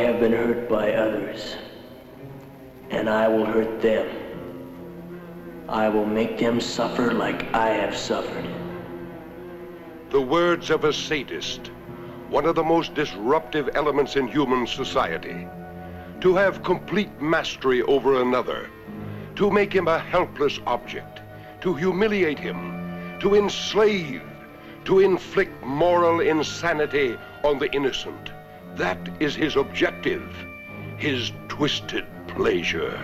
have been hurt by others, and I will hurt them. I will make them suffer like I have suffered. The words of a sadist, one of the most disruptive elements in human society. To have complete mastery over another, to make him a helpless object, to humiliate him, to enslave, to inflict moral insanity on the innocent. That is his objective, his twisted pleasure.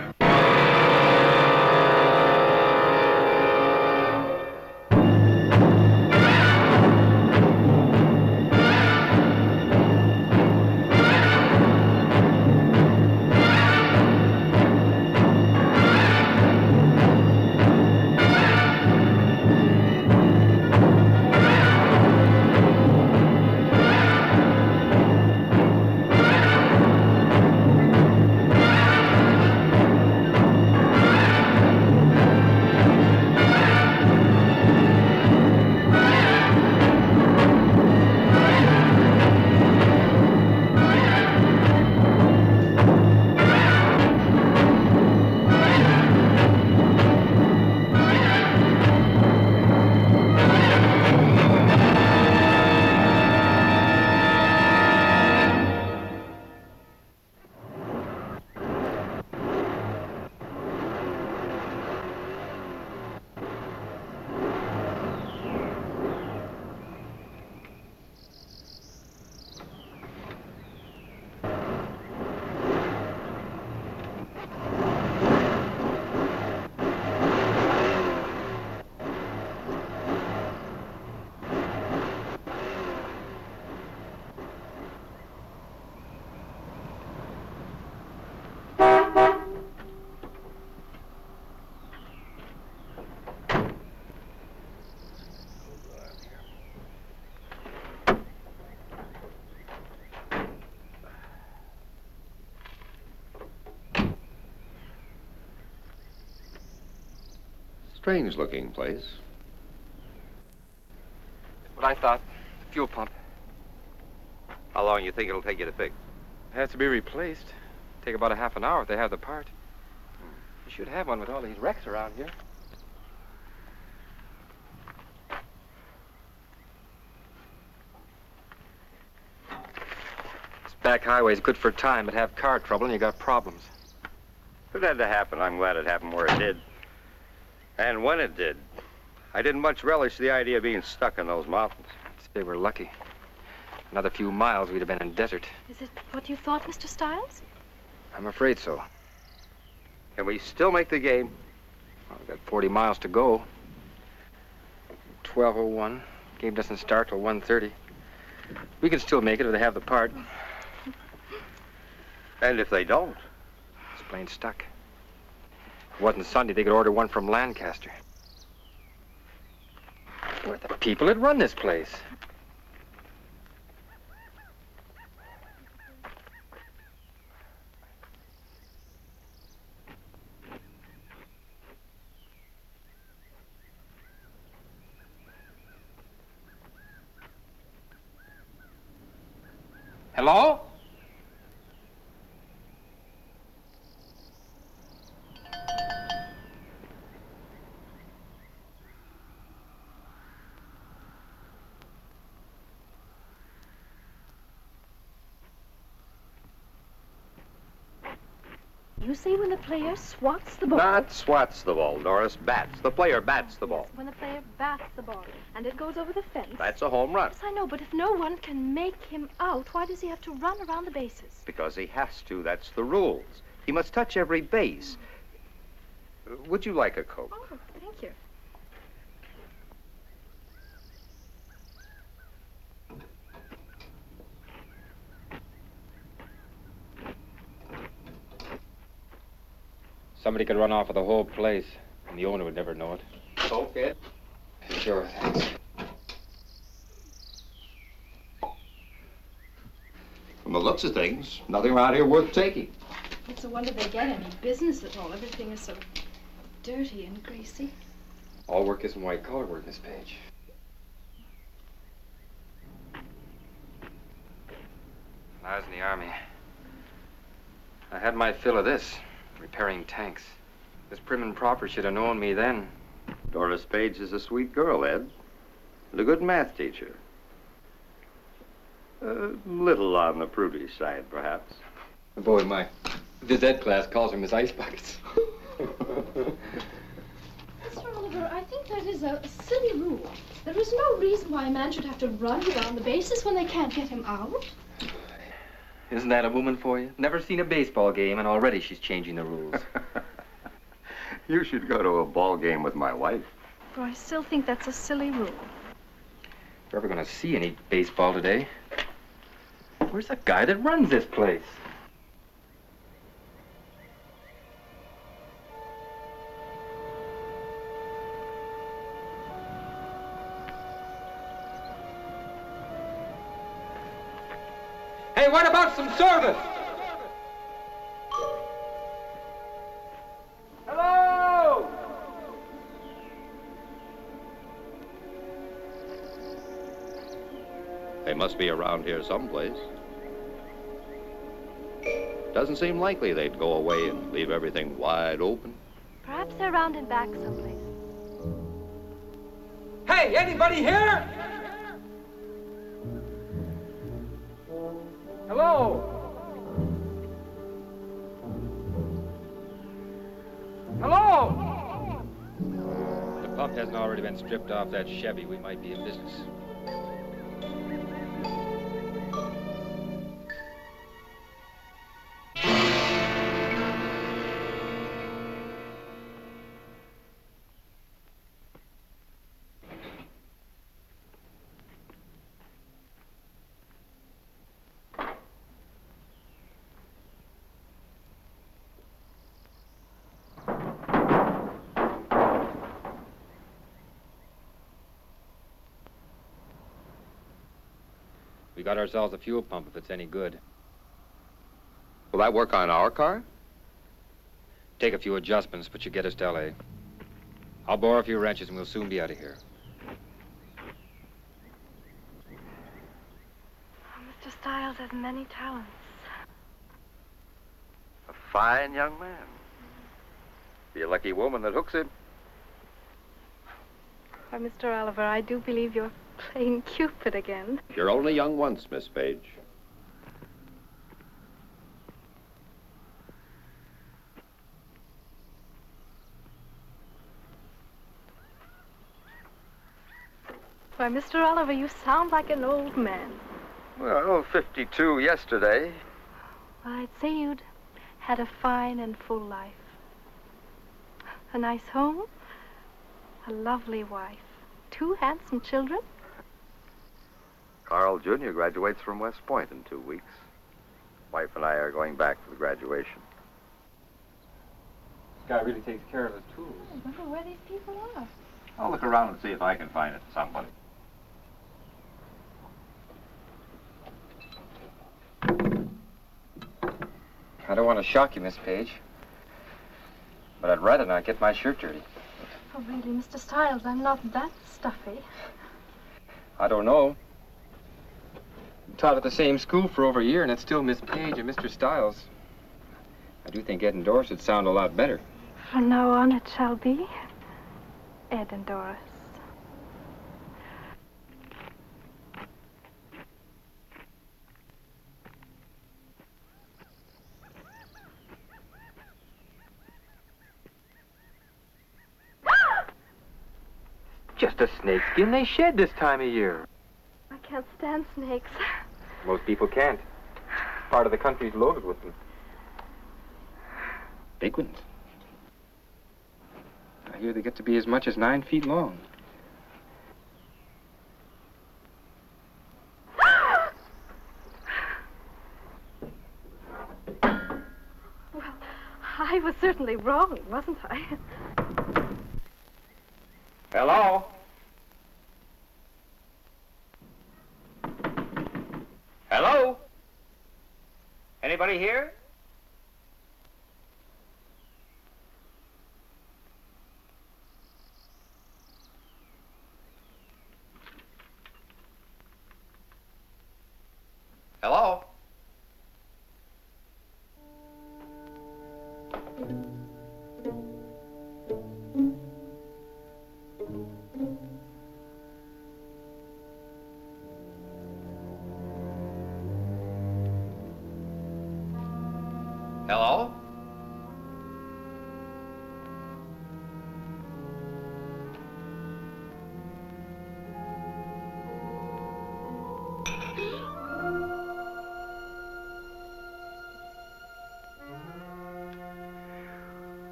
Strange-looking place. What I thought. Fuel pump. How long you think it'll take you to fix? It has to be replaced. Take about a half an hour if they have the part. You should have one with all these wrecks around here. This back highway is good for time, but have car trouble and you got problems. If it had to happen, I'm glad it happened where it did. And when it did. I didn't much relish the idea of being stuck in those mountains. They were lucky. Another few miles, we'd have been in desert. Is it what you thought, Mr. Stiles? I'm afraid so. Can we still make the game? Well, we've got 40 miles to go. 12:01. Game doesn't start till 1:30. We can still make it if they have the part. And if they don't? It's plain stuck. If it wasn't Sunday, they could order one from Lancaster. We're the people that run this place. Hello? You say when the player swats the ball. Not swats the ball, Doris. Bats. The player bats the ball. Yes, when the player bats the ball and it goes over the fence. That's a home run. Yes, I know, but if no one can make him out, why does he have to run around the bases? Because he has to. That's the rules. He must touch every base. Would you like a Coke? Oh, thank you. Somebody could run off with the whole place, and the owner would never know it. Okay. Sure, thanks. From the looks of things, nothing around here worth taking. It's a wonder they get any business at all. Everything is so dirty and greasy. All work isn't white-collar work, Miss Page. When I was in the Army, I had my fill of this, repairing tanks. This prim and proper should have known me then. Doris Page is a sweet girl, Ed. And a good math teacher. A little on the prudish side, perhaps. Boy, my phys ed class calls her Miss Ice Buckets. Mr. Oliver, I think that is a silly rule. There is no reason why a man should have to run around the bases when they can't get him out. Isn't that a woman for you? Never seen a baseball game, and already she's changing the rules. You should go to a ball game with my wife. But I still think that's a silly rule. If you're ever going to see any baseball today, where's the guy that runs this place? Hey, what about some service? Hello? They must be around here someplace. Doesn't seem likely they'd go away and leave everything wide open. Perhaps they're round and back someplace. Hey, anybody here? Hello? Hello? If the pump hasn't already been stripped off that Chevy, we might be in business. We got ourselves a fuel pump if it's any good. Will that work on our car? Take a few adjustments, but you get us to L.A. I'll bore a few wrenches and we'll soon be out of here. Mr. Stiles has many talents. A fine young man. Be a lucky woman that hooks him. Why, Mr. Oliver, I do believe you're playing Cupid again. You're only young once, Miss Page. Why, Mr. Oliver, you sound like an old man. Well, 52 yesterday. Well, I'd say you'd had a fine and full life. A nice home, a lovely wife, 2 handsome children. Carl Jr. graduates from West Point in 2 weeks. Wife and I are going back for the graduation. This guy really takes care of his tools. I wonder where these people are. I'll look around and see if I can find it somebody. I don't want to shock you, Miss Page, but I'd rather not get my shirt dirty. Oh, really, Mr. Stiles, I'm not that stuffy. I don't know. Taught at the same school for over a year, and it's still Miss Page and Mr. Stiles. I do think Ed and Doris would sound a lot better. From now on, it shall be Ed and Doris. Just a snakeskin they shed this time of year. I can't stand snakes. Most people can't. Part of the country's loaded with them. Big ones. I hear they get to be as much as 9 feet long. Well, I was certainly wrong, wasn't I? Hello? Hello? Anybody here? Hello?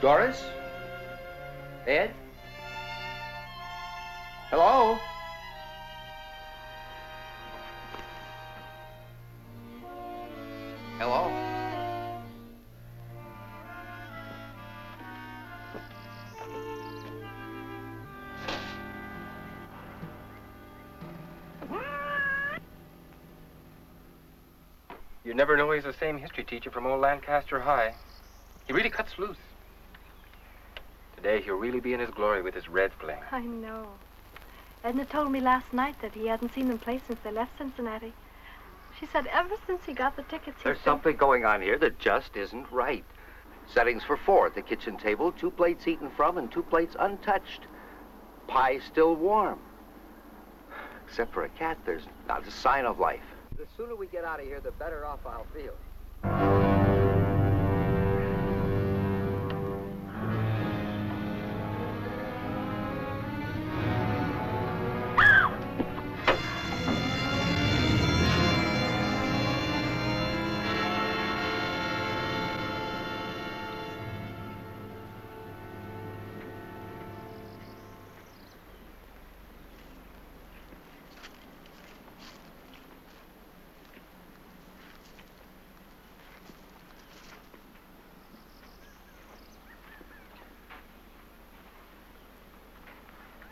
Doris? Ed? Hello? Hello? You never know he's the same history teacher from old Lancaster High. He really cuts loose. Today he'll really be in his glory with his red flame. I know. Edna told me last night that he hadn't seen them play since they left Cincinnati. She said ever since he got the tickets, There's something going on here that just isn't right. Settings for 4 at the kitchen table, 2 plates eaten from and 2 plates untouched. Pie still warm. Except for a cat, there's not a sign of life. The sooner we get out of here, the better off I'll feel.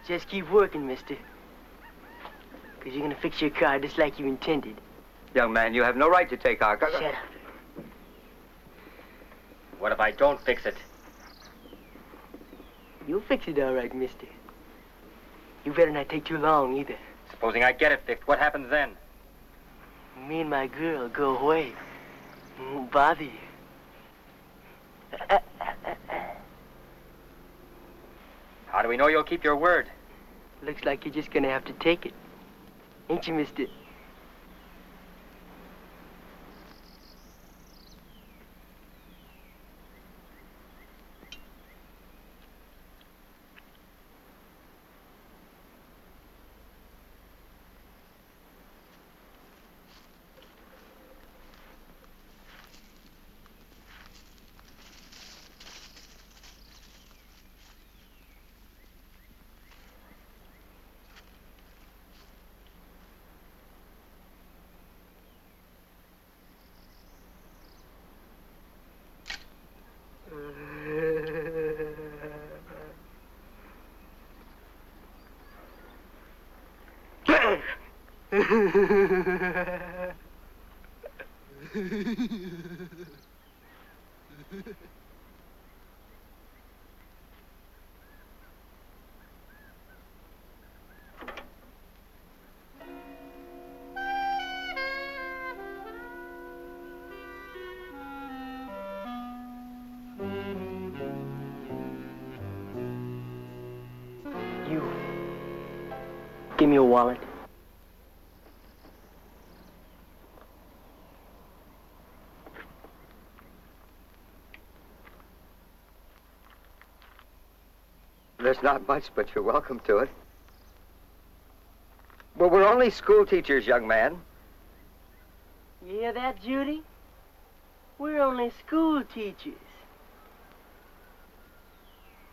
Just keep working, mister. Because you're going to fix your car just like you intended. Young man, you have no right to take our car. Shut up. What if I don't fix it? You'll fix it all right, mister. You better not take too long, either. Supposing I get it fixed, what happens then? Me and my girl go away. Won't bother you. How do we know you'll keep your word? Looks like you're just going to have to take it. Ain't you, mister? Give me your wallet. There's not much, but you're welcome to it. Well, we're only school teachers, young man. You hear that, Judy? We're only school teachers.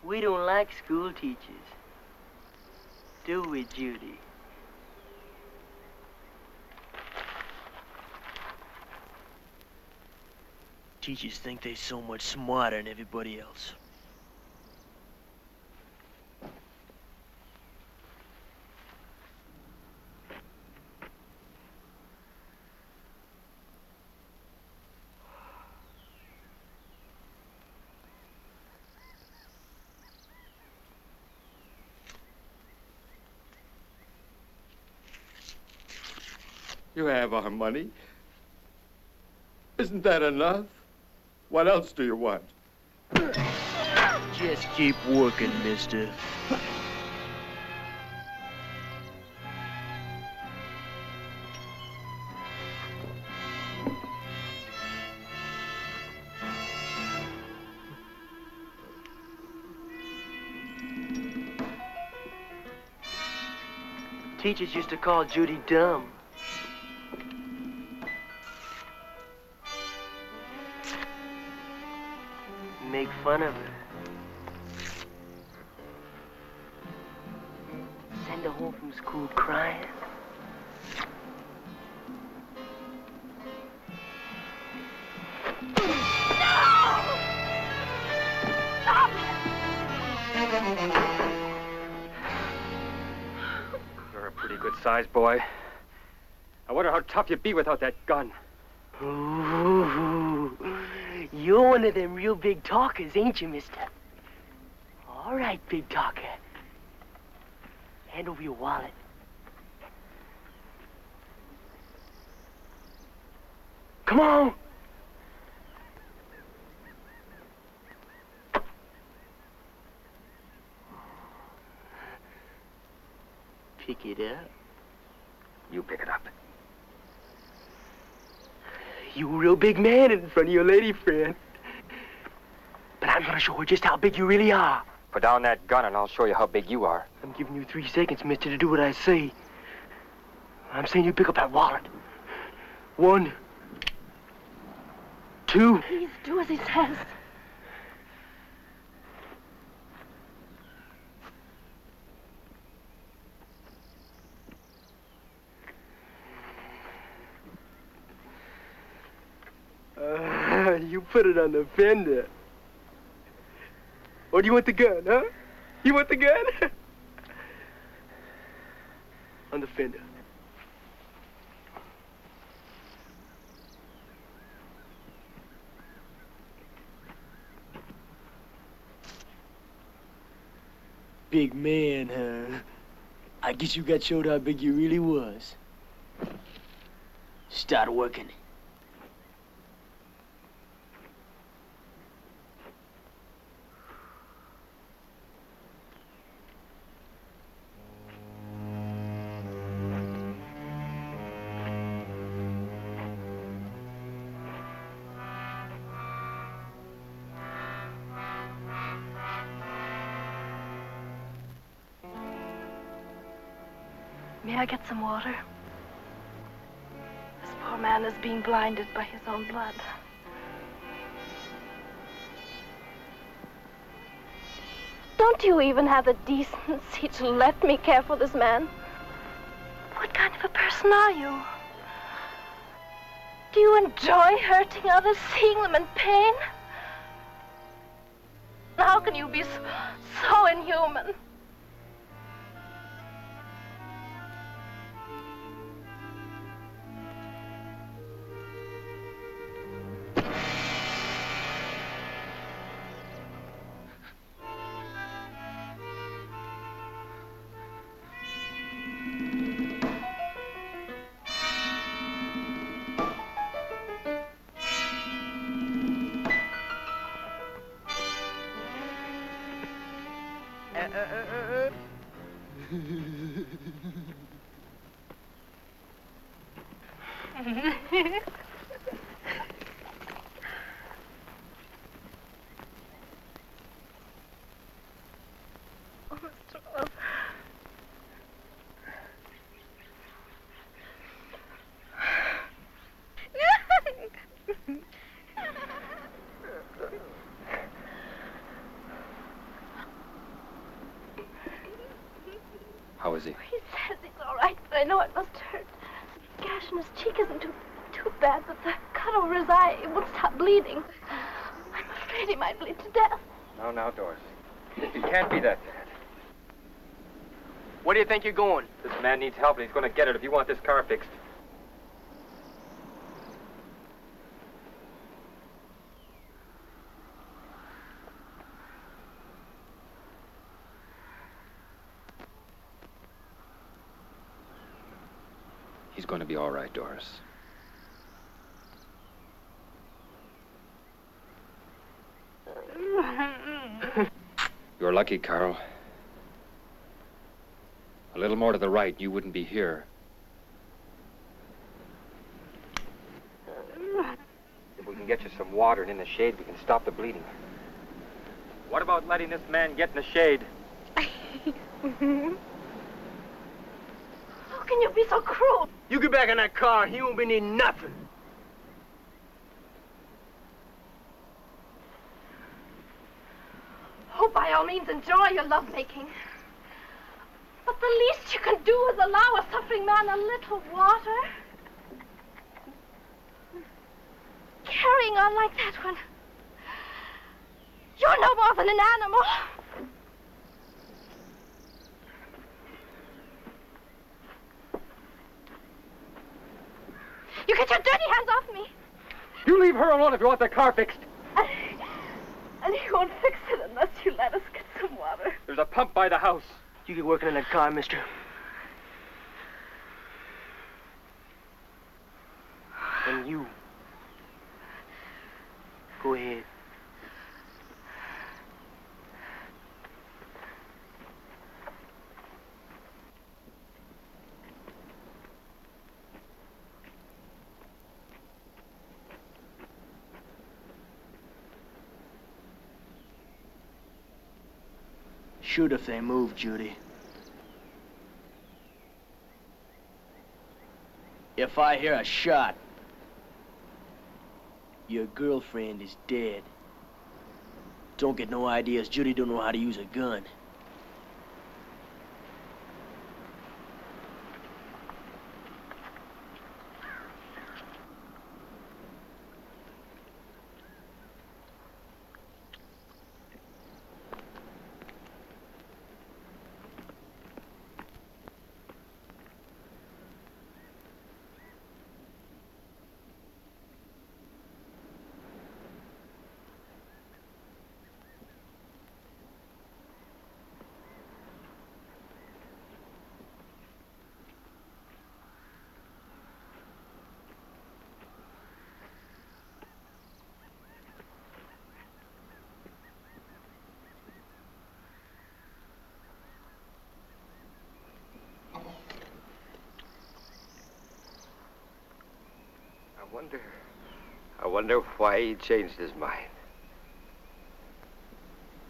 We don't like school teachers. Do we, Judy? Teachers think they're so much smarter than everybody else. You have our money. Isn't that enough? What else do you want? Just keep working, mister. Teachers used to call Judy dumb. Make fun of her. Linda home from school crying? You're a pretty good sized boy. I wonder how tough you'd be without that gun. Ooh, you're one of them real big talkers, ain't you, mister? All right, big talker. Hand over your wallet. Come on! Pick it up. You pick it up. You a real big man in front of your lady friend. But I'm gonna show her just how big you really are. Put down that gun and I'll show you how big you are. I'm giving you 3 seconds, mister, to do what I say. I'm saying you pick up that wallet. 1, 2. Please do as he says. You put it on the fender. Or do you want the gun, huh? You want the gun? On the fender. Big man, huh? I guess you got showed how big you really was. Start working. May I get some water? This poor man is being blinded by his own blood. Don't you even have the decency to let me care for this man? What kind of a person are you? Do you enjoy hurting others, seeing them in pain? How can you be so inhuman? How is he? He says he's all right, but I know it must hurt. The gash in his cheek isn't too bad, but the cut over his eye, it won't stop bleeding. I'm afraid he might bleed to death. Now, Doris. It can't be that bad. Where do you think you're going? This man needs help and he's going to get it if you want this car fixed. He's going to be all right, Doris. You're lucky, Carl. A little more to the right, you wouldn't be here. If we can get you some water and in the shade, we can stop the bleeding. What about letting this man get in the shade? How can you be so cruel? You get back in that car, he won't be needing nothing. Oh, by all means, enjoy your lovemaking. But the least you can do is allow a suffering man a little water. Carrying on like that when you're no more than an animal. You get your dirty hands off me. You leave her alone if you want the car fixed. And he won't fix it unless you let us get some water. There's a pump by the house. You get working on that car, mister. And you. Go ahead. Shoot if they move, Judy. If I hear a shot, your girlfriend is dead. Don't get no ideas. Judy don't know how to use a gun. I wonder why he changed his mind.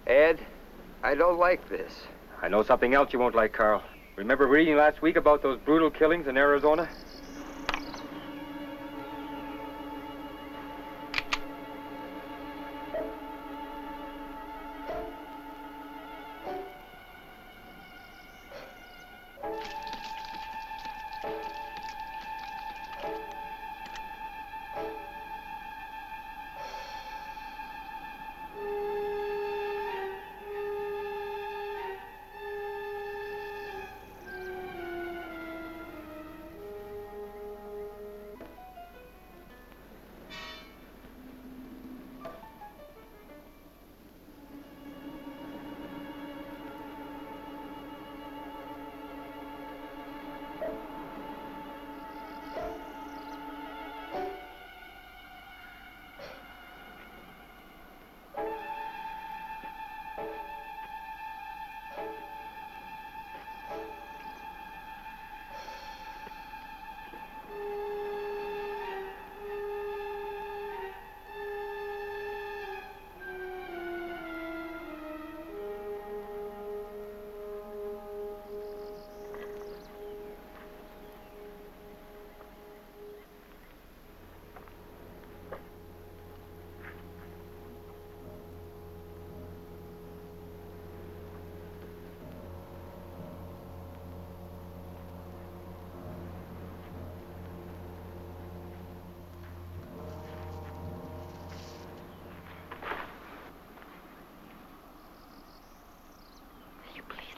Ed, I don't like this. I know something else you won't like, Carl. Remember reading last week about those brutal killings in Arizona?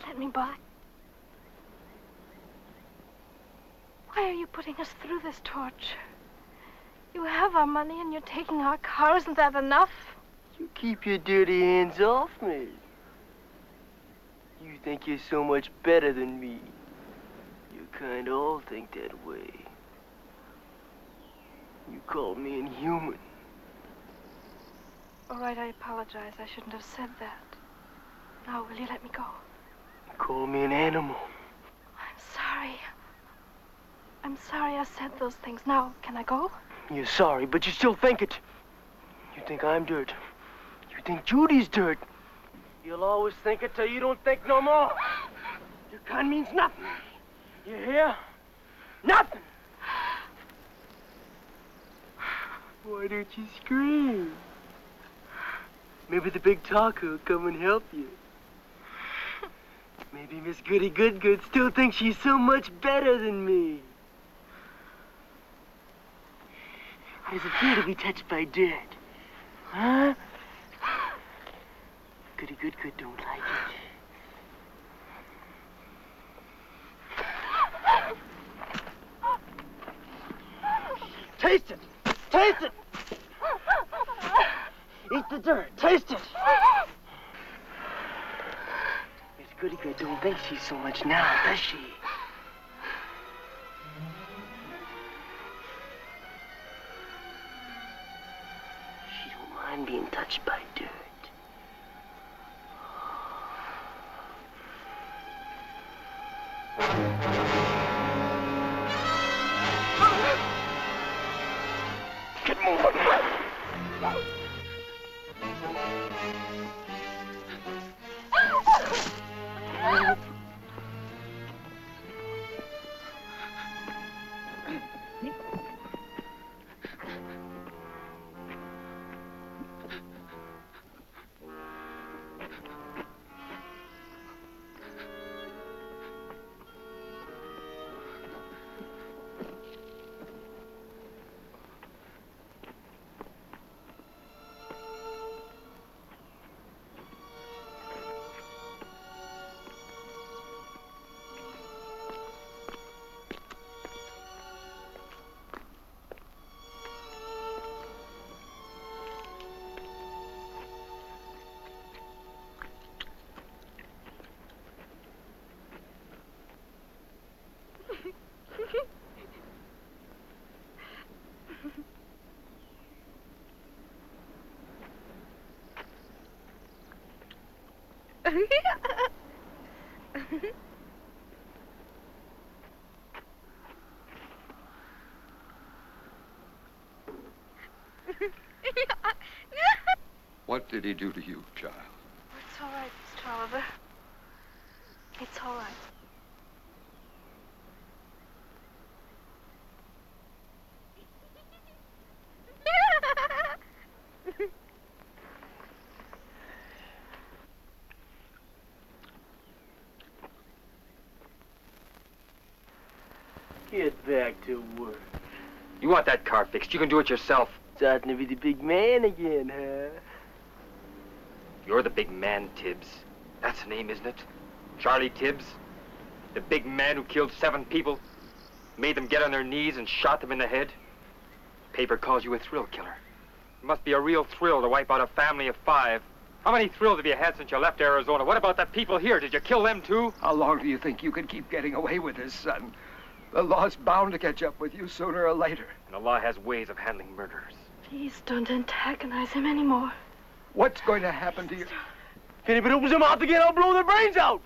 Let me by. Why are you putting us through this torture? You have our money and you're taking our car. Isn't that enough? You keep your dirty hands off me. You think you're so much better than me. You kind of all think that way. You called me inhuman. All right, I apologize. I shouldn't have said that. Now, will you let me go? You called me an animal. I'm sorry. I'm sorry I said those things. Now, can I go? You're sorry, but you still think it. You think I'm dirt. You think Judy's dirt. You'll always think it till you don't think no more. Your gun means nothing. You hear? Nothing. Why don't you scream? Maybe the big talker will come and help you. Maybe Miss Goody Good still thinks she's so much better than me. How does it feel to be touched by dirt? Huh? Goody Good don't like it. Taste it! Taste it! Eat the dirt. Taste it! Miss Goody don't think she's so much now, does she? She don't mind being touched by dirt. Get moving. What did he do to you, child? It's all right, Mr. Oliver. It's all right. Get back to work. You want that car fixed, you can do it yourself. Starting to be the big man again, huh? You're the big man, Tibbs. That's the name, isn't it? Charlie Tibbs? The big man who killed 7 people, made them get on their knees and shot them in the head? Paper calls you a thrill killer. It must be a real thrill to wipe out a family of 5. How many thrills have you had since you left Arizona? What about the people here? Did you kill them too? How long do you think you can keep getting away with this, son? The law's bound to catch up with you sooner or later. And the law has ways of handling murderers. Please don't antagonize him anymore. What's going to happen to you? If anybody opens their mouth again, I'll blow their brains out!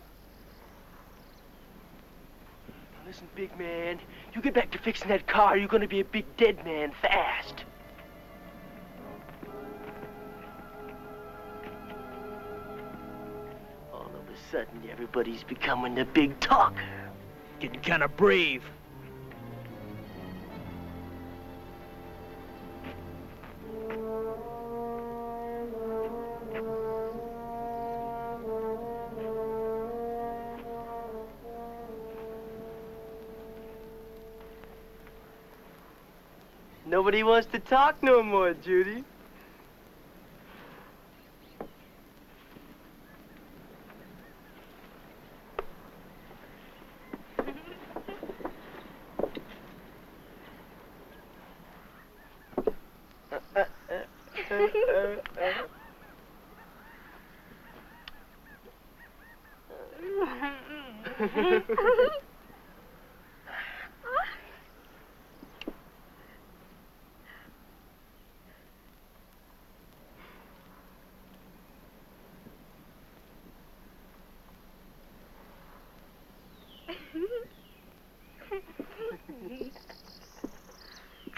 Now listen, big man, you get back to fixing that car, you're gonna be a big dead man fast. All of a sudden, everybody's becoming the big talker. Getting kind of brave. Nobody wants to talk no more, Judy.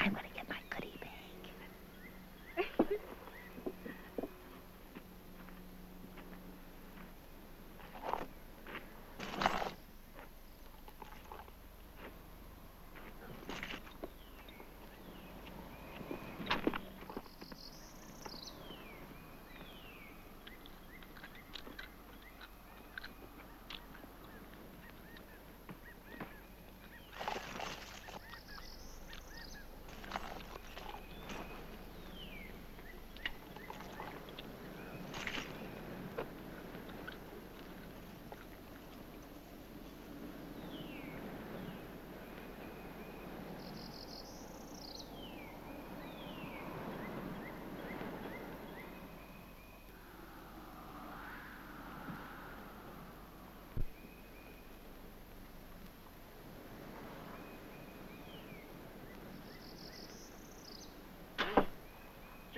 I'm gonna get my goodie bag.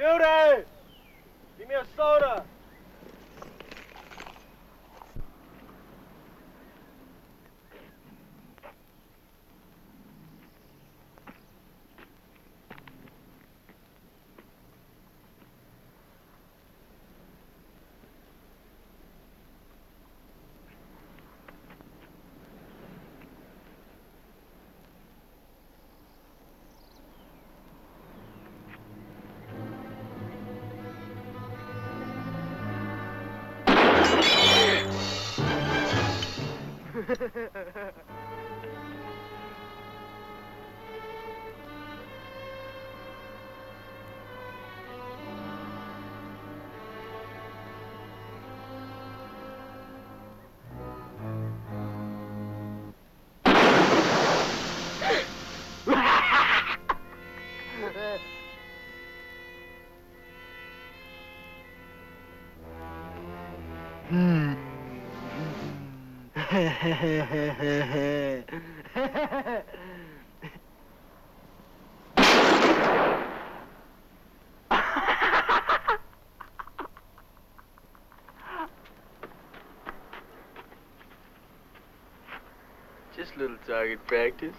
Judy! Give me a soda. Just a little target practice.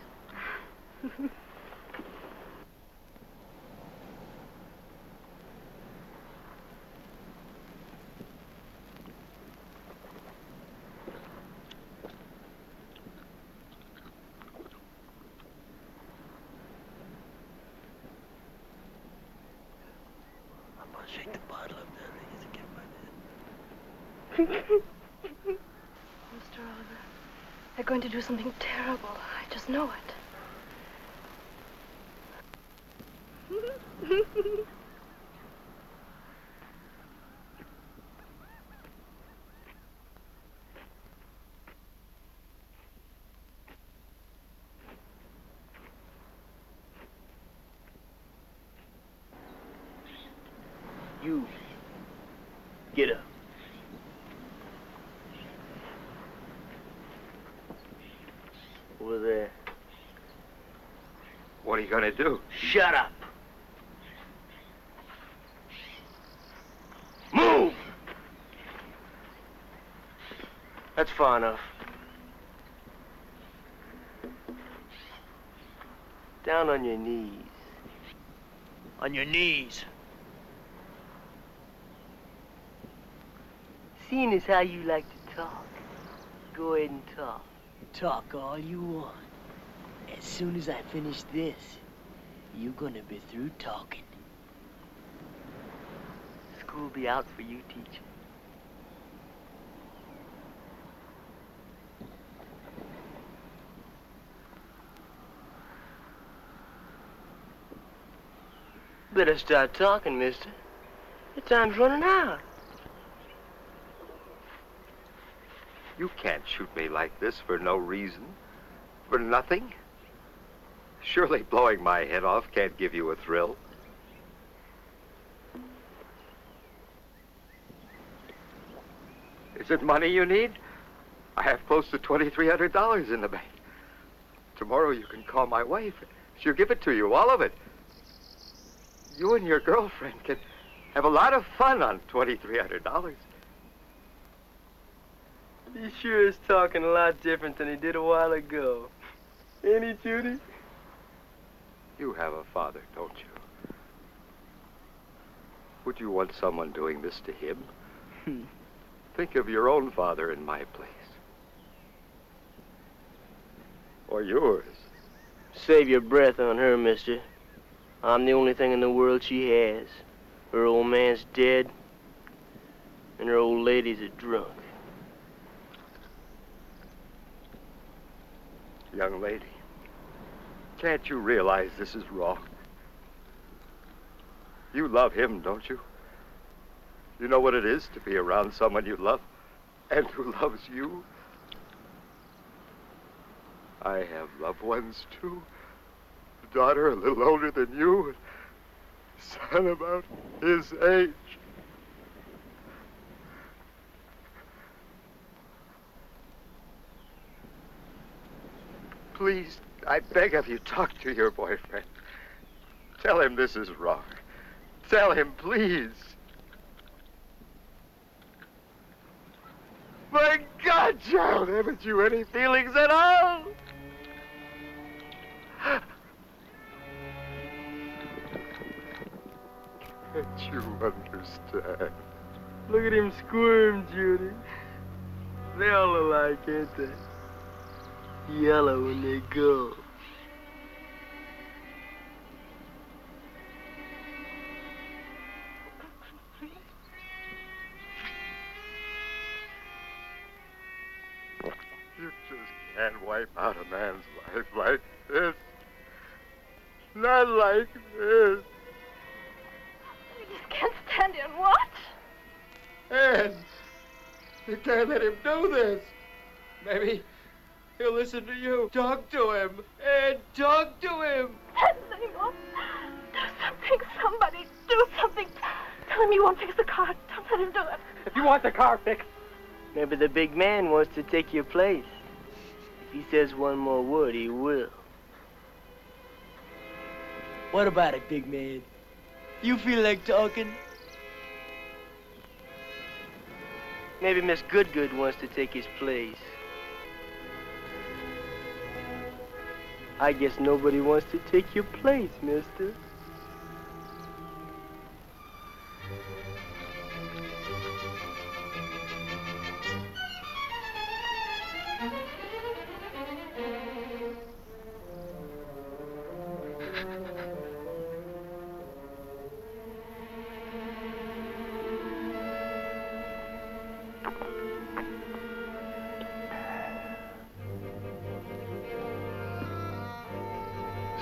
Shake the bottle up there. I get my Mr. Oliver, they're going to do something terrible. I just know it. You. Get up. Over there. What are you going to do? Shut up. Move! That's far enough. Down on your knees. On your knees. Seeing as how you like to talk, go ahead and talk. Talk all you want. As soon as I finish this, you're gonna be through talking. School be out for you, teacher. Better start talking, mister. The time's running out. You can't shoot me like this for no reason. For nothing. Surely blowing my head off can't give you a thrill. Is it money you need? I have close to $2,300 in the bank. Tomorrow you can call my wife. She'll give it to you, all of it. You and your girlfriend can have a lot of fun on $2,300. He sure is talking a lot different than he did a while ago. Ain't he, Judy? You have a father, don't you? Would you want someone doing this to him? Think of your own father in my place. Or yours. Save your breath on her, mister. I'm the only thing in the world she has. Her old man's dead, and her old lady's a drunk. Young lady, can't you realize this is wrong? You love him, don't you? You know what it is to be around someone you love and who loves you? I have loved ones, too. A daughter a little older than you, and a son about his age. Please, I beg of you, talk to your boyfriend. Tell him this is wrong. sell him, please. My God, Charles, haven't you any feelings at all? Can't you understand? Look at him squirm, Judy. They all alike, ain't they? Yellow when they go. You just can't wipe out a man's life like this. Not like this. You just can't stand here and watch. Ed, you can't let him do this. Maybe he'll listen to you. Talk to him. Ed, talk to him. Ed, Vilmos, do something. Somebody do something. Tell him you won't fix the car. Don't let him do it. If you want the car fixed, Maybe the big man wants to take your place. If he says one more word, he will. What about it, big man? You feel like talking? Maybe Miss Goodgood wants to take his place. I guess nobody wants to take your place, mister.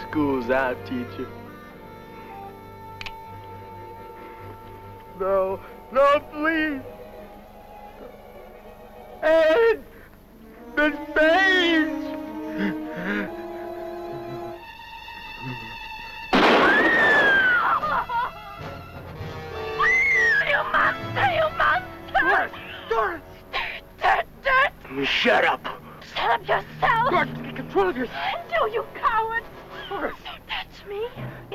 School's out, teacher. No, no, please. Ed! Miss Page! You monster! You monster! Doris! Dirt! Shut up! Shut up yourself! Doris, get control of yourself! No, you coward! Doris! Don't touch me!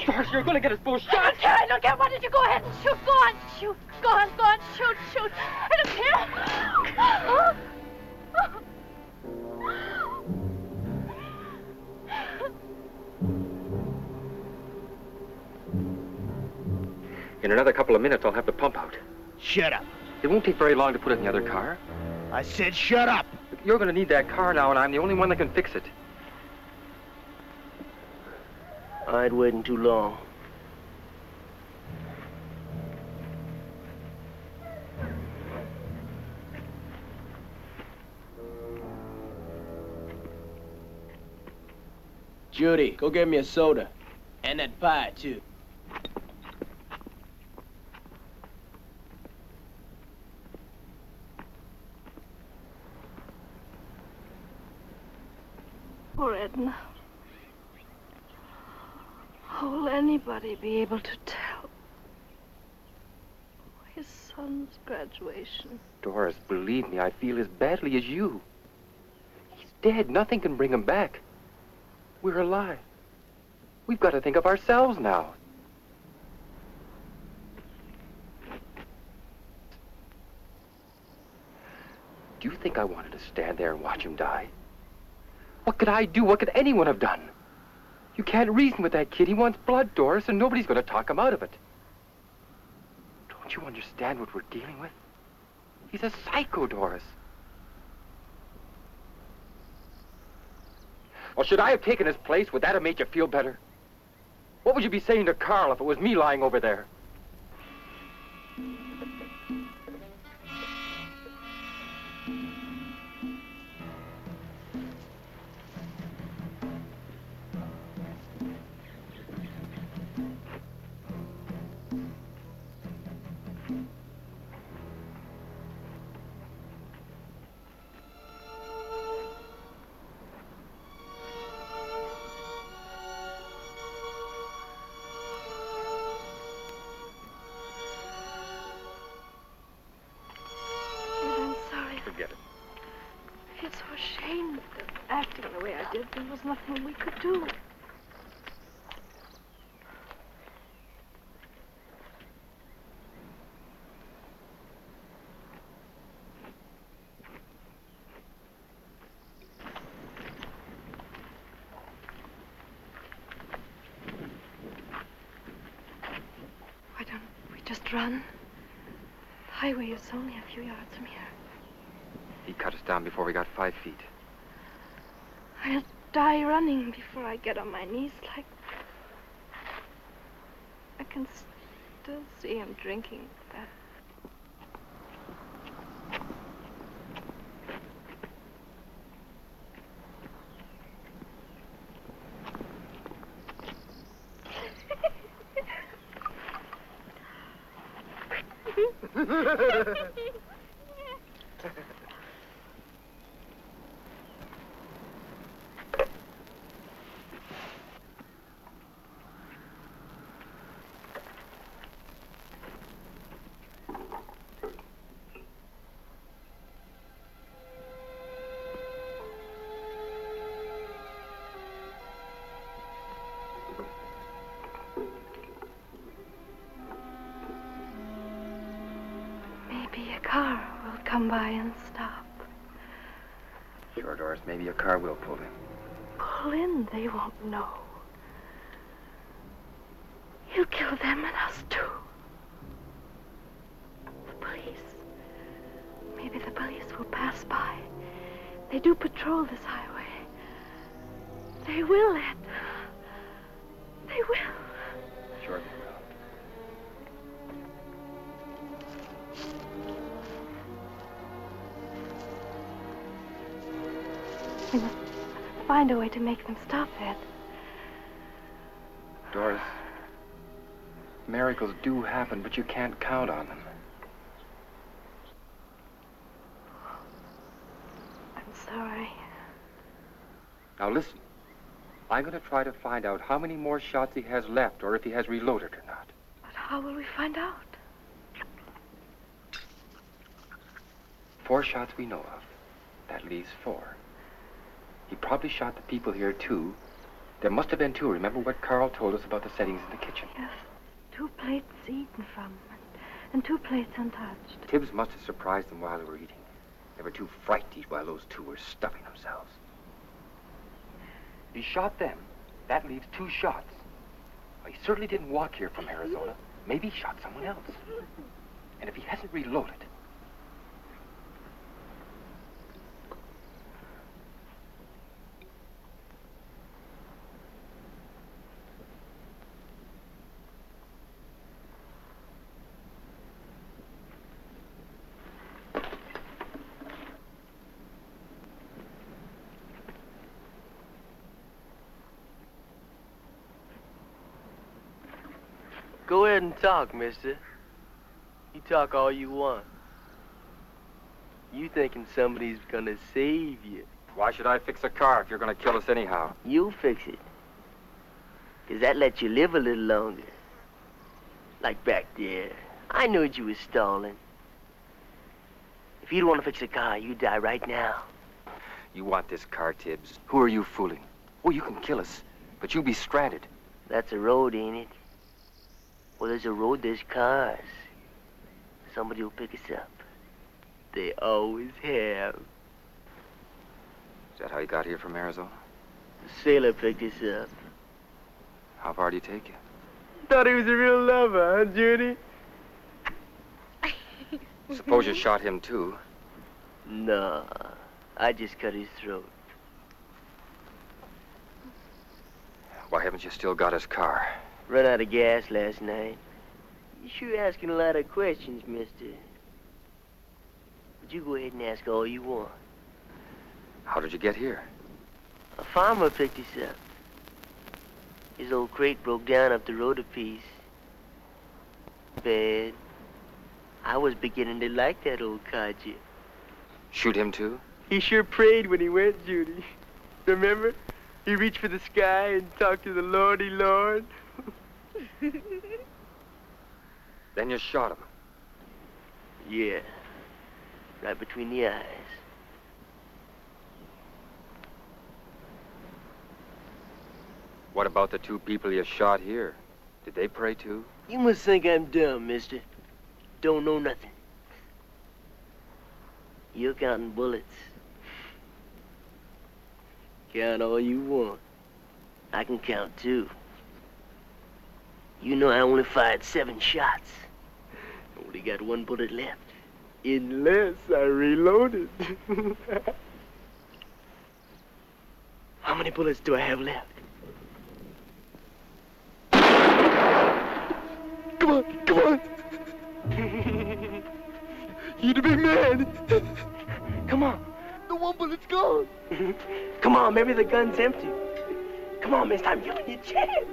Doris, you're gonna get us both I shot! don't care, I don't care. Why don't you go ahead and shoot? Go on, shoot. Go on, shoot, shoot. I don't care. In another couple of minutes, I'll have the pump out. Shut up. It won't take very long to put it in the other car. I said shut up. You're going to need that car now, and I'm the only one that can fix it. I ain't waiting too long. Judy, go get me a soda. And that pie, too. Poor Edna. How will anybody be able to tell his son's graduation? Doris, believe me, I feel as badly as you. He's dead. Nothing can bring him back. We're alive. We've got to think of ourselves now. Do you think I wanted to stand there and watch him die? What could I do? What could anyone have done? You can't reason with that kid. He wants blood, Doris, and nobody's going to talk him out of it. Don't you understand what we're dealing with? He's a psycho, Doris. Or should I have taken his place? Would that have made you feel better? What would you be saying to Carl if it was me lying over there? Acting the way I did, there was nothing we could do. run. The highway is only a few yards from here. He cut us down before we got 5 feet. I'll die running before I get on my knees like... I can still see him drinking that. Car will come by and stop. Sure, Doris, maybe a car will pull in. Pull in, they won't know. He'll kill them and us too. The police. Maybe the police will pass by. They do patrol this highway. They will, Ed. They will. Sure they will. We must find a way to make them stop, Ed. Doris, miracles do happen, but you can't count on them. I'm sorry. Now listen, I'm going to try to find out how many more shots he has left, or if he has reloaded or not. But how will we find out? 4 shots we know of. That leaves 4. He probably shot the people here, too. There must have been 2. Remember what Carl told us about the settings in the kitchen? Yes. 2 plates eaten from, and 2 plates untouched. Tibbs must have surprised them while they were eating. They were too frightened to eat while those 2 were stuffing themselves. He shot them. That leaves 2 shots. Well, he certainly didn't walk here from Arizona. Maybe he shot someone else. And if he hasn't reloaded... Go ahead and talk, mister. You talk all you want. You thinking somebody's gonna save you. Why should I fix a car if you're gonna kill us anyhow? You'll fix it. 'Cause that lets you live a little longer. Like back there. I knew you was stalling. If you don't want to fix a car, you die right now. You want this car, Tibbs. Who are you fooling? Oh, you can kill us, but you'll be stranded. That's a road, ain't it? Well, there's a road, there's cars. Somebody will pick us up. They always have. Is that how you got here from Arizona? The sailor picked us up. How far did he take you? Thought he was a real lover, huh, Judy? Suppose you shot him, too. Nah, I just cut his throat. Why haven't you still got his car? Run out of gas last night. You sure asking a lot of questions, mister. But you go ahead and ask all you want. How did you get here? A farmer picked us up. His old crate broke down up the road a piece. Bad. I was beginning to like that old codger. Shoot him, too? He sure prayed when he went, Judy. Remember? He reached for the sky and talked to the Lordy Lord. Then you shot him? Yeah. Right between the eyes. What about the 2 people you shot here? Did they pray, too? You must think I'm dumb, mister. Don't know nothing. You're counting bullets. Count all you want. I can count, too. You know I only fired 7 shots. Only got one bullet left. Unless I reload it. How many bullets do I have left? Come on, come on. You're the big man. Come on. The one bullet's gone. Come on, maybe the gun's empty. Come on, mister, I'm giving you a chance.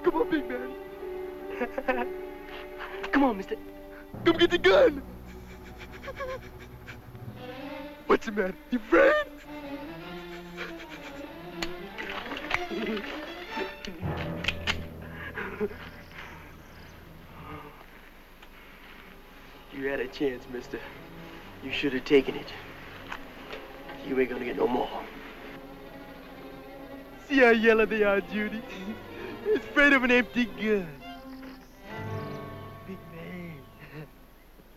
Come on, big man. Come on, mister. Come get the gun. What's the matter? You afraid? You had a chance, mister. You should have taken it. You ain't gonna get no more. See how yellow they are, Judy? They're afraid of an empty gun. Big man.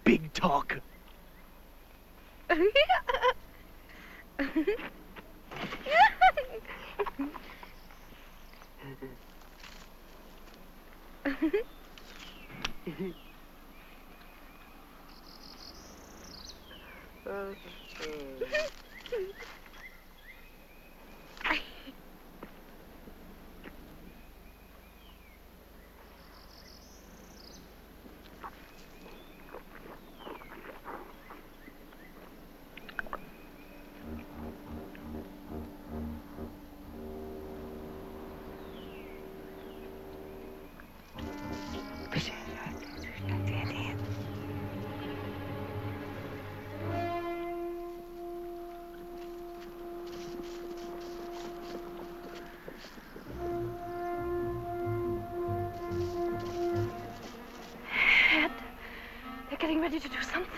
Big talker. Getting ready to do something.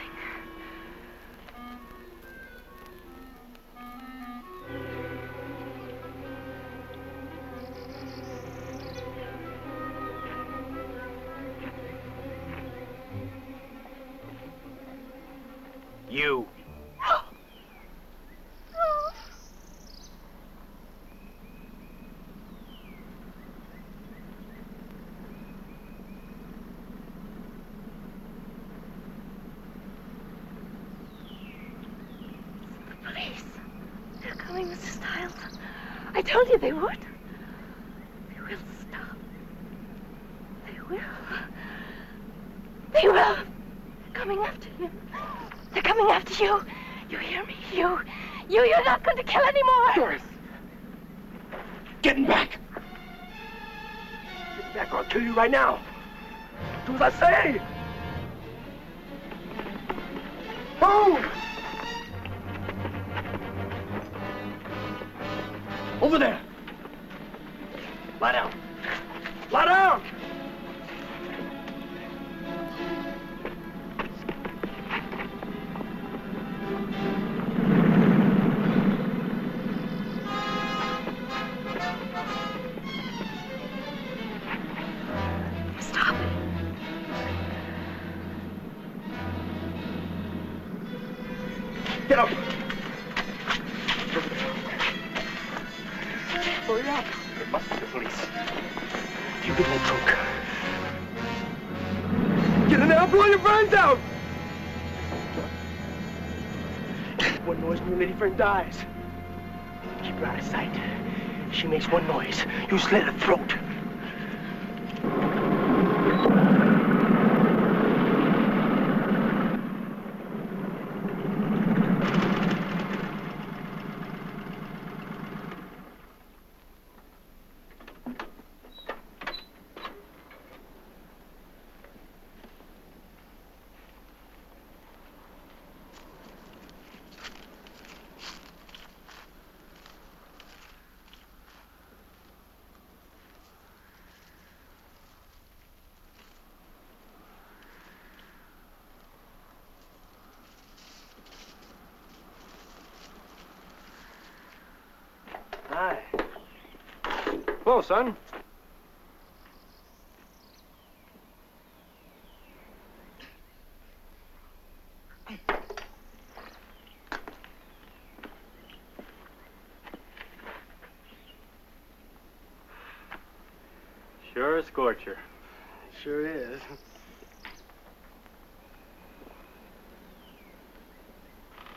You. Mr. Stiles. I told you they would. They will stop. They will. They will. They're coming after him. They're coming after you. You hear me? You're not going to kill anymore. Doris. Getting back. Get back or I'll kill you right now. Do as I say. Move. Over there! Lie down! Lie down! Stop. Get up! Hurry up! It must be the police. You get in the trunk. Get in there! I'll blow your brains out! One noise when your lady friend dies. Keep her out of sight. She makes one noise. You slit her throat. Hi. Hello, son. Sure a scorcher. Sure is.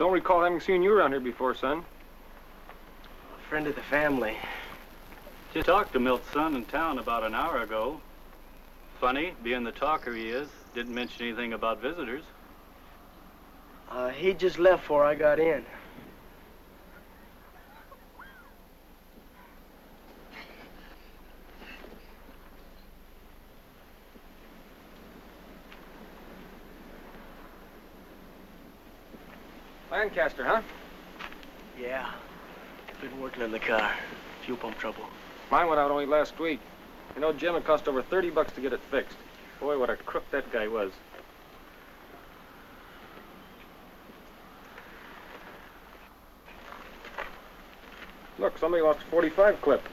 Don't recall having seen you around here before, son. A friend of the family. Just talked to Milt's son in town about an hour ago. Funny, being the talker he is, didn't mention anything about visitors. He just left before I got in. Lancaster, huh? Yeah. Been working on the car. Fuel pump trouble. Mine went out only last week. You know, Jim, it cost over $30 to get it fixed. Boy, what a crook that guy was. Look, somebody lost a 45 clip.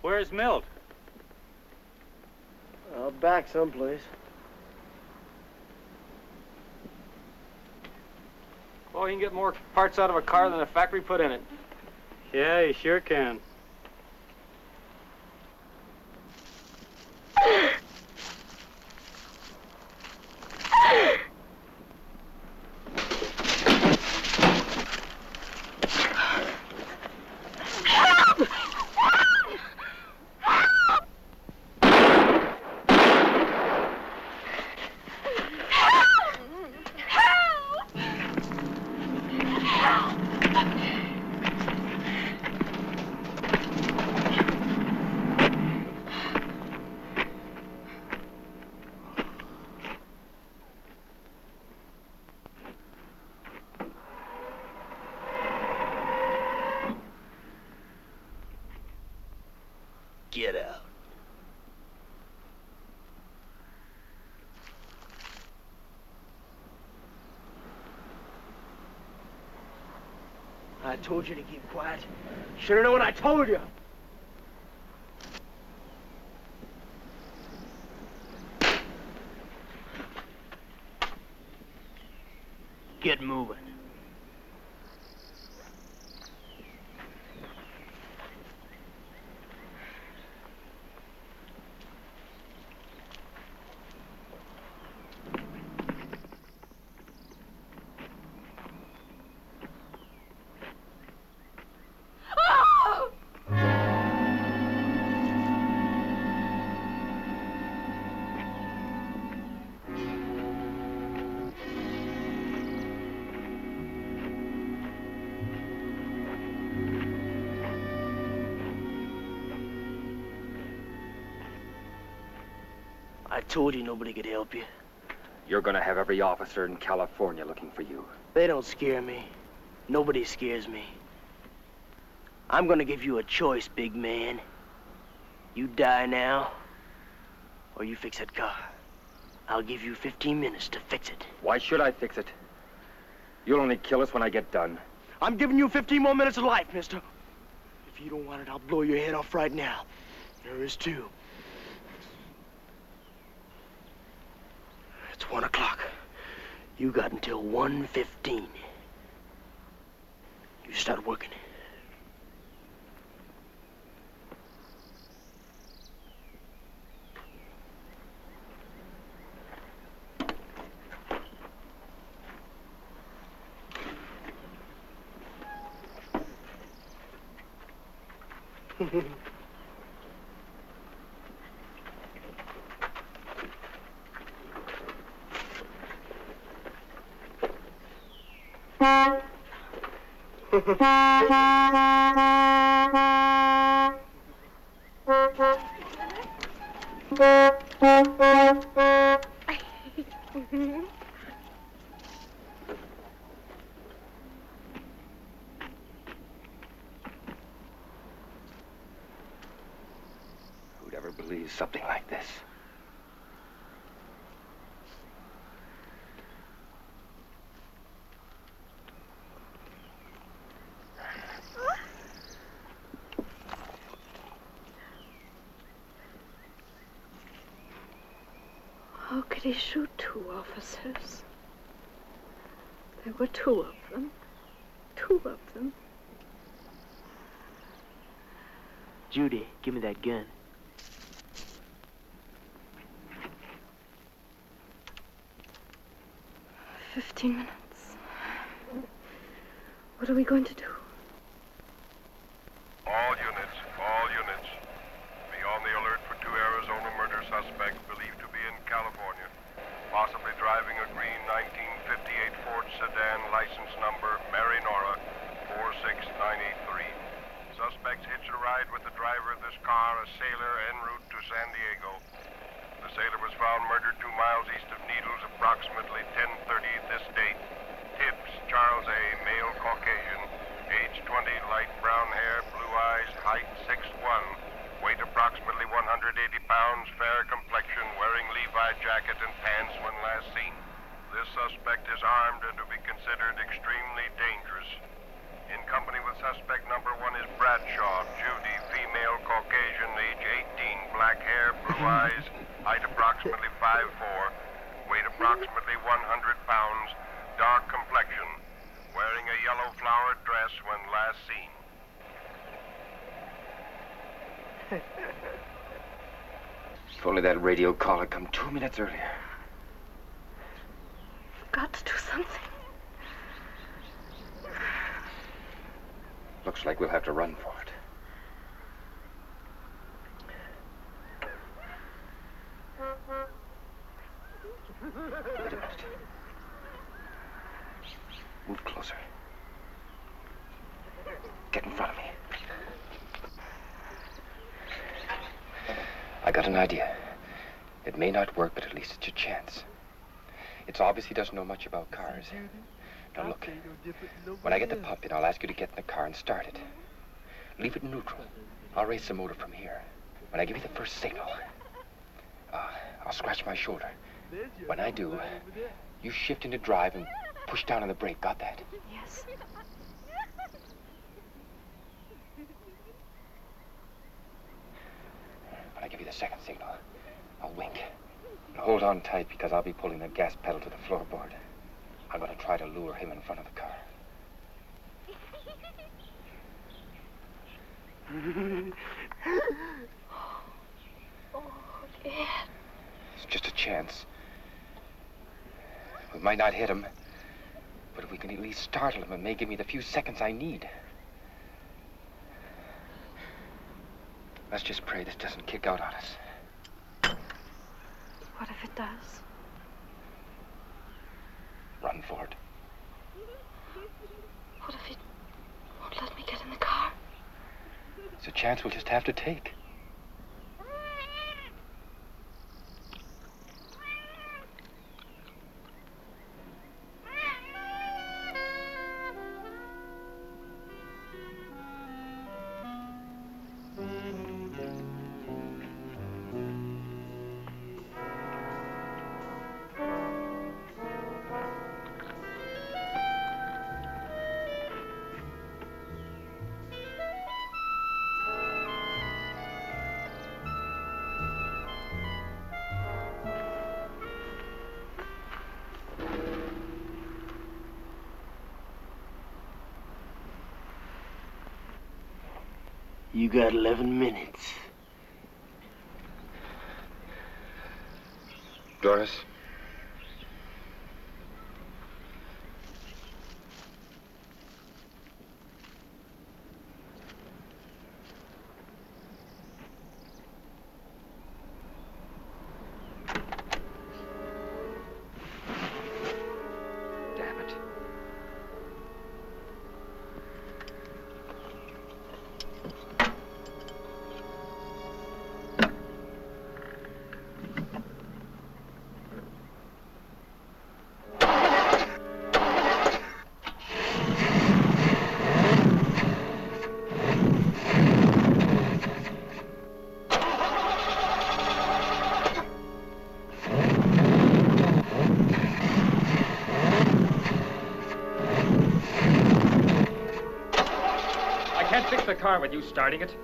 Where's Milt? Back someplace. Well, he can get more parts out of a car than a factory put in it. Yeah, he sure can. Get out. I told you to keep quiet. Should have known I told you. Get moving. I told you nobody could help you. You're gonna have every officer in California looking for you. They don't scare me. Nobody scares me. I'm gonna give you a choice, big man. You die now, or you fix that car. I'll give you 15 minutes to fix it. Why should I fix it? You'll only kill us when I get done. I'm giving you 15 more minutes of life, mister. If you don't want it, I'll blow your head off right now. There is two. It's 1 o'clock. You got until 1:15. You start working. Who'd ever believe something like this? How could he shoot two officers? There were two of them. Two of them. Judy, give me that gun. "15 minutes. What are we going to do?" All units. Be on the alert for 2 Arizona murder suspects believed to be in California. Possibly driving a green 1958 Ford sedan, license number Mary Nora 46983. Suspects hitched a ride with the driver of this car, a sailor en route to San Diego. The sailor was found murdered 2 miles east of Needles, approximately 10:30 this date. Tibbs, Charles A., male Caucasian, age 20, light brown hair, blue eyes, height 6'1", weight approximately 180 pounds, fair complexion, wearing Levi jacket and pants when last seen. This suspect is armed and to be considered extremely dangerous. In company with suspect number 1 is Bradshaw, Judy, female Caucasian, age 18, black hair, blue eyes, height approximately 5'4", weight approximately 100 pounds, dark complexion, wearing a yellow flowered dress when last seen. If only that radio call had come 2 minutes earlier. You've got to do something. Looks like we'll have to run for it. Wait a minute. Move closer. Get in front of me. I got an idea. It may not work, but at least it's a chance. It's obvious he doesn't know much about cars. Now look, when I get the pump in, I'll ask you to get in the car and start it. Leave it neutral. I'll race the motor from here. When I give you the first signal, I'll scratch my shoulder. When I do, you shift into drive and push down on the brake. Got that? Yes. When I give you the second signal, I'll wink. And hold on tight because I'll be pulling the gas pedal to the floorboard. I'm going to try to lure him in front of the car. Oh, dear. It's just a chance. We might not hit him, but if we can at least startle him, it may give me the few seconds I need. Let's just pray this doesn't kick out on us. What if it does? Run for it. What if it won't let me get in the car? It's a chance we'll just have to take. You got 11 minutes. Doris? Damn it. The car with you starting it.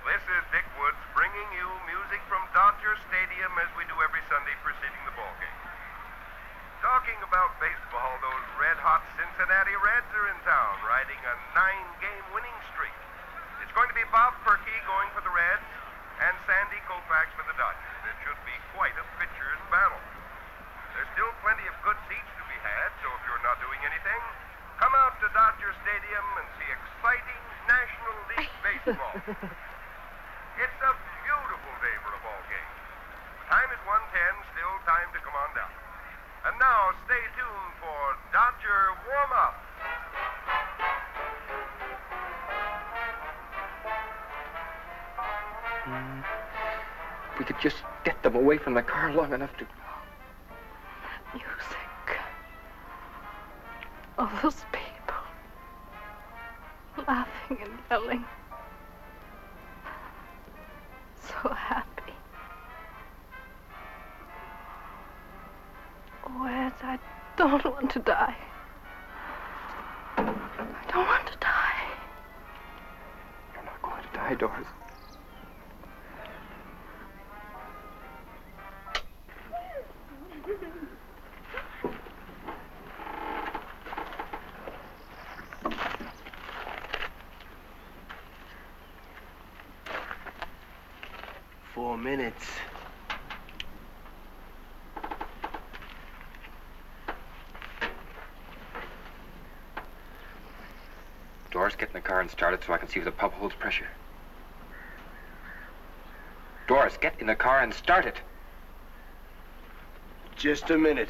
This is Dick Woods bringing you music from Dodger Stadium as we do every Sunday preceding the ball game. Talking about baseball, those red-hot Cincinnati Reds are in town, riding a 9-game winning streak. It's going to be Bob Perky going for the Reds and Sandy Koufax for the Dodgers. It should be quite a pitcher's battle. There's still plenty of good seats to be had, so if you're not doing anything, come out to Dodger Stadium and see exciting National League baseball. It's a beautiful day for a ball game. Time is 1:10, still time to come on down. And now, stay tuned for Dodger Warm-Up. If we could just get them away from the car long enough to... Music. All those people. Laughing and yelling. So happy. Oh, Ed, I don't want to die. I don't want to die. You're not going to die, Doris. Minutes. Doris, get in the car and start it so I can see if the pump holds pressure. Doris, get in the car and start it. Just a minute.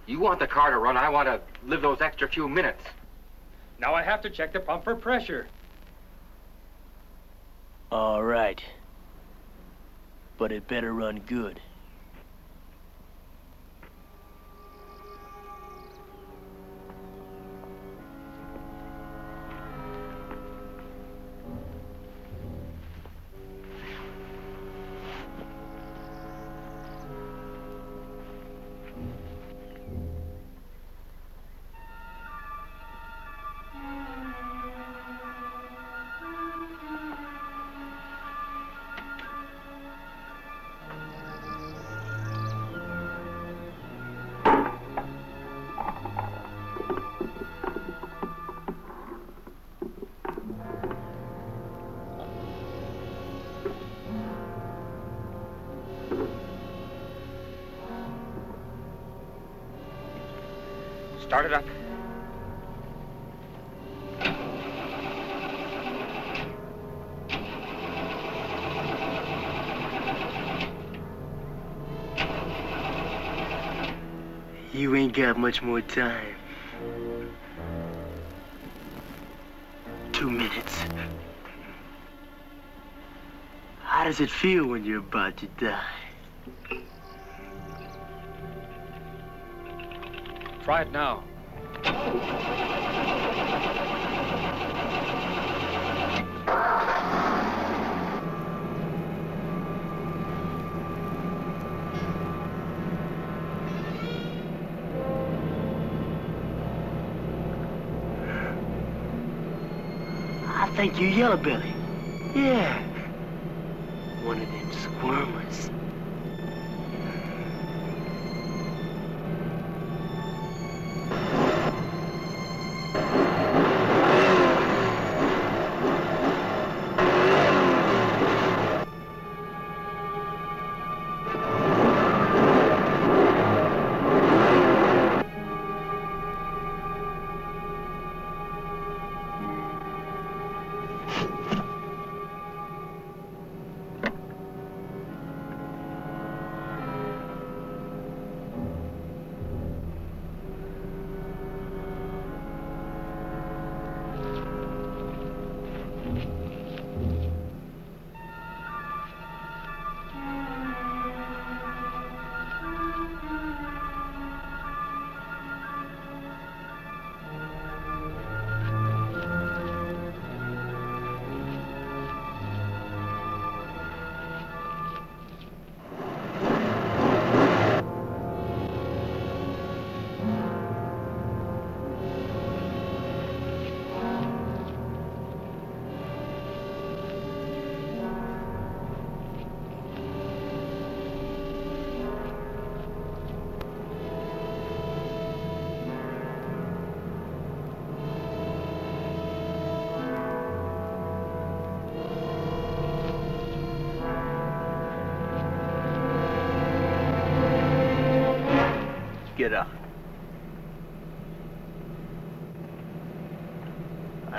You want the car to run, I want to live those extra few minutes. Now I have to check the pump for pressure. All right. But it better run good. Start it up. You ain't got much more time. 2 minutes. How does it feel when you're about to die? Try it now. I think you Yellow Belly. Yeah. One of them squirmers.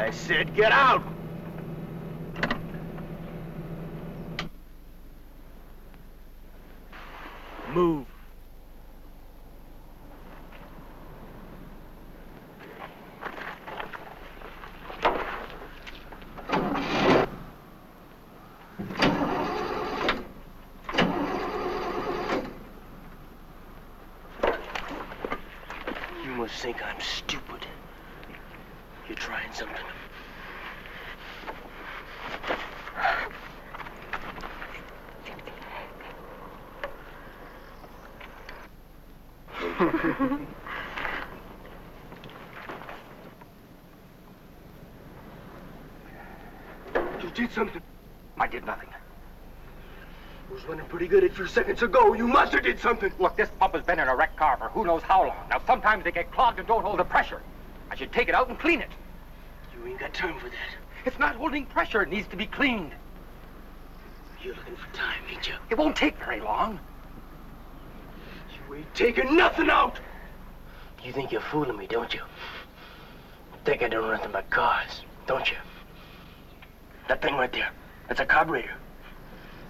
I said get out! Move. You must think I'm stupid. You're trying something. You did something. I did nothing. It was running pretty good a few seconds ago. You must have did something. Look, this pump has been in a wrecked car for who knows how long. Now, sometimes they get clogged and don't hold the pressure. I should take it out and clean it. You ain't got time for that. It's not holding pressure. It needs to be cleaned. You're looking for time, ain't you? It won't take very long. You ain't taking nothing out. You think you're fooling me, don't you? Think I don't know nothing but cars, don't you? That thing right there, that's a carburetor.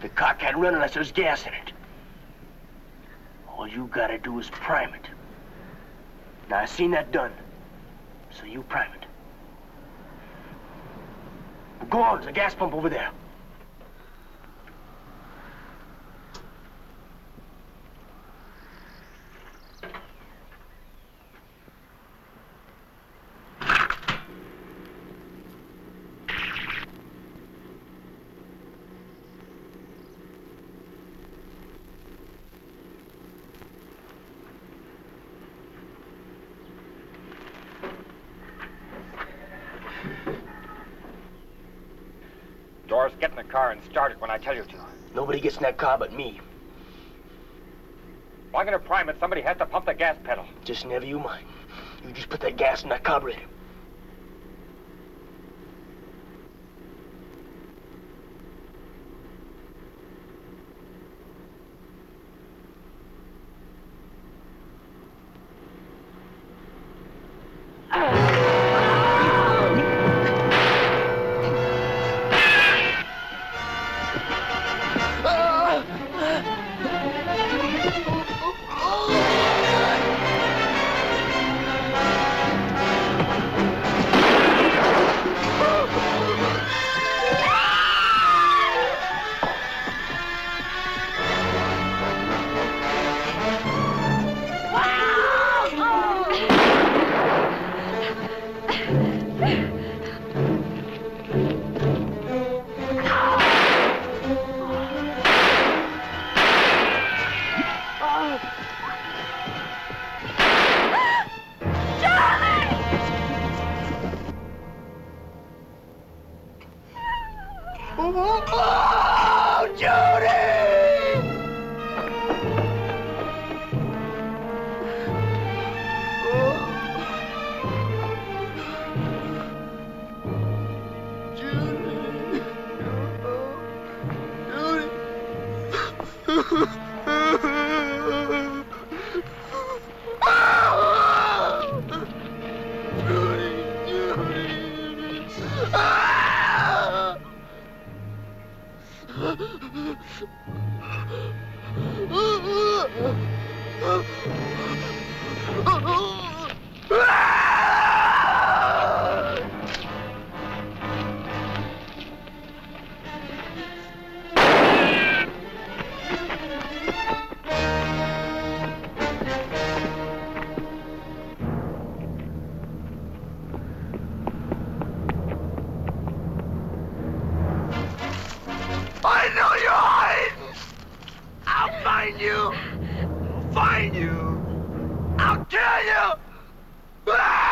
The car can't run unless there's gas in it. All you gotta do is prime it. Now, I've seen that done, so you prime it. Well, go on, there's a gas pump over there. Doris, get in the car and start it when I tell you to. Nobody gets in that car but me. If I'm gonna prime it, somebody has to pump the gas pedal. Just never you mind. You just put that gas in that carburetor. I know you're hiding! I'll find you! I'll find you! I'll kill you! Ah!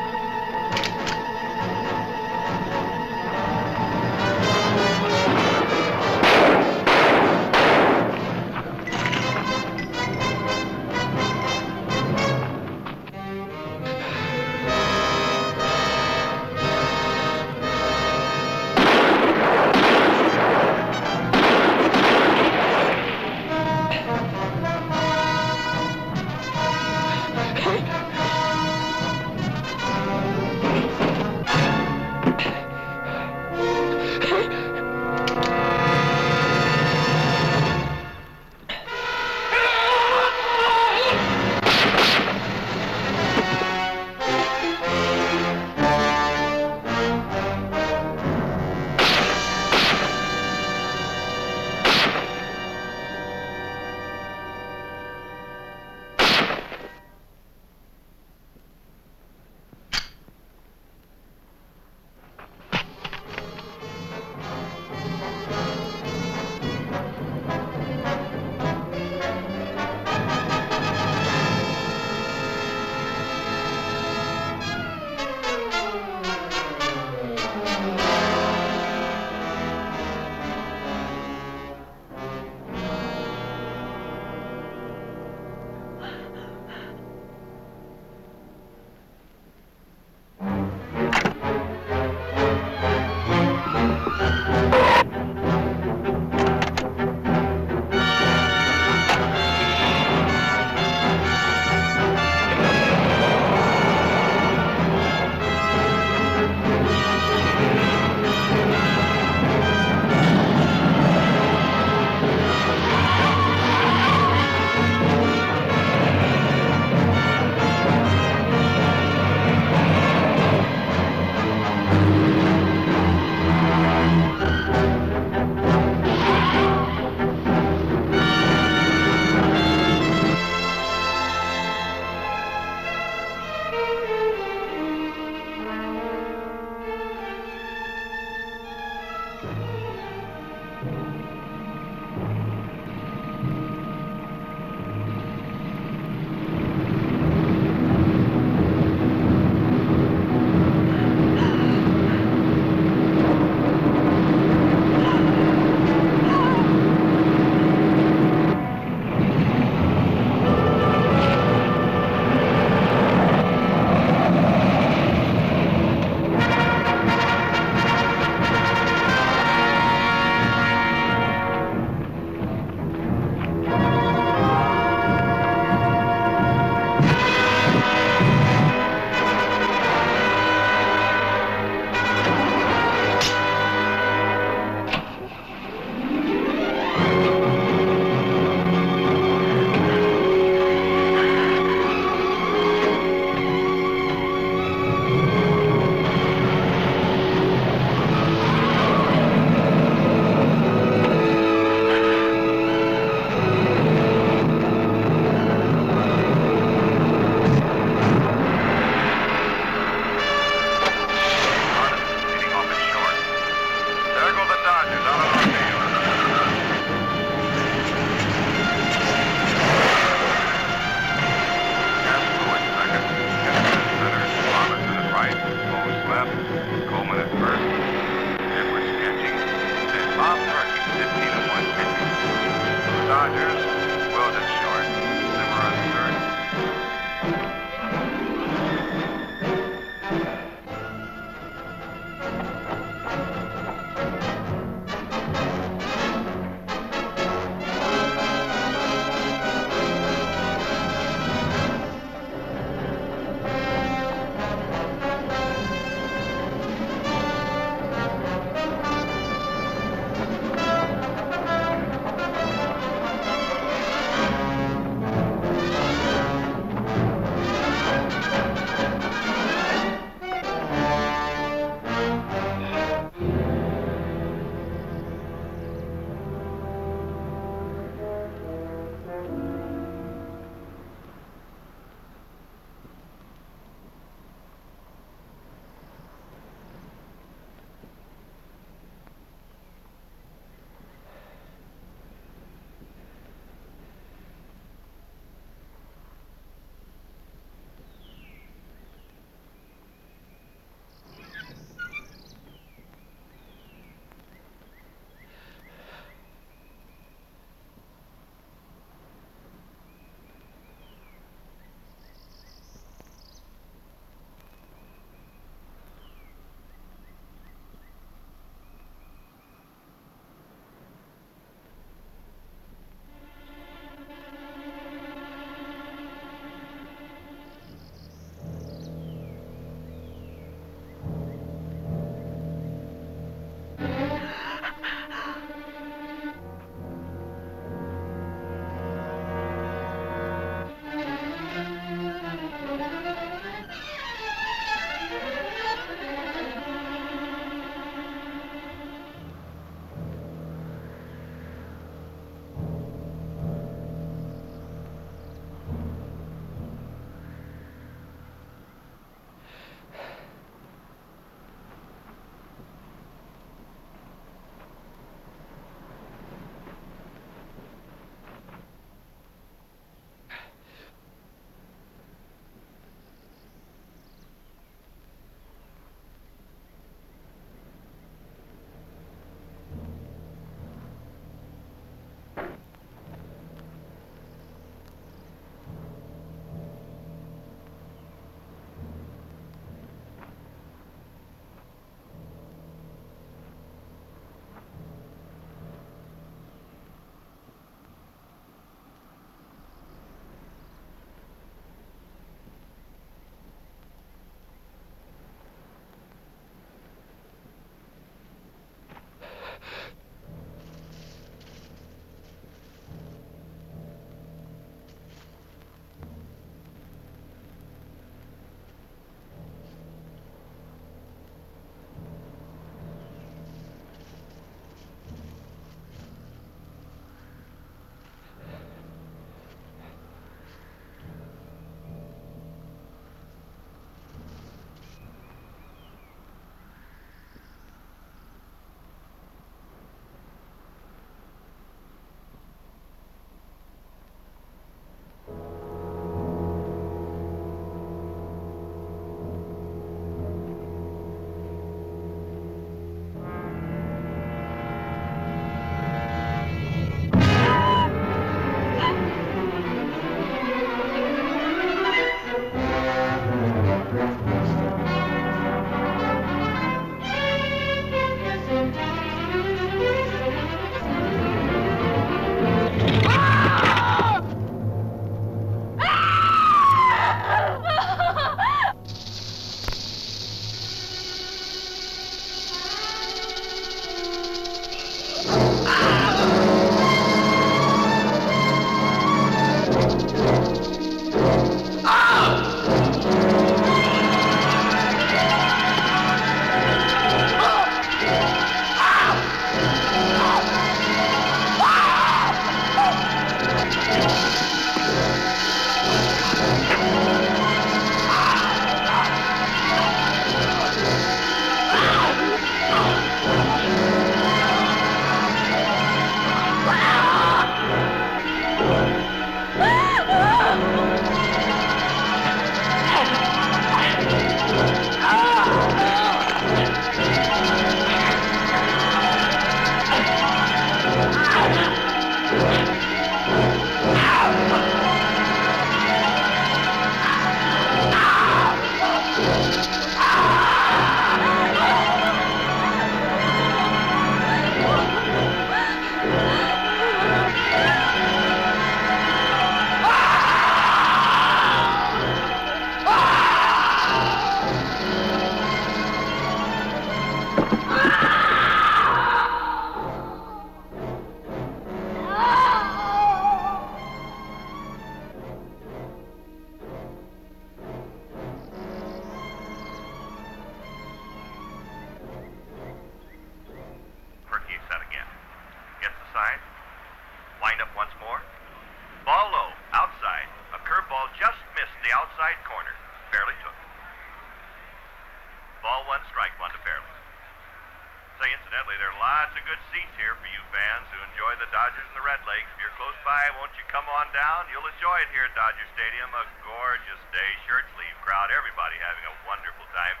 Incidentally, there are lots of good seats here for you fans who enjoy the Dodgers and the Red Lakes. If you're close by, won't you come on down? You'll enjoy it here at Dodger Stadium. A gorgeous day, shirt sleeve crowd, everybody having a wonderful time.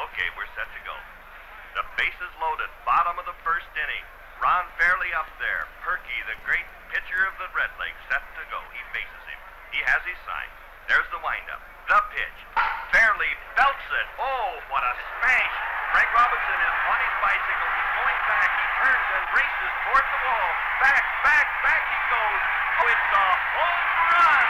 Okay, we're set to go. The bases loaded, bottom of the first inning. Ron Fairley up there. Perky, the great pitcher of the Red Lakes, set to go. He faces him. He has his sign. There's the windup. The pitch. Fairley belts it. Oh, what a smash. Frank Robinson is on his bicycle. He's going back. He turns and races toward the wall. Back he goes. Oh, it's a home run.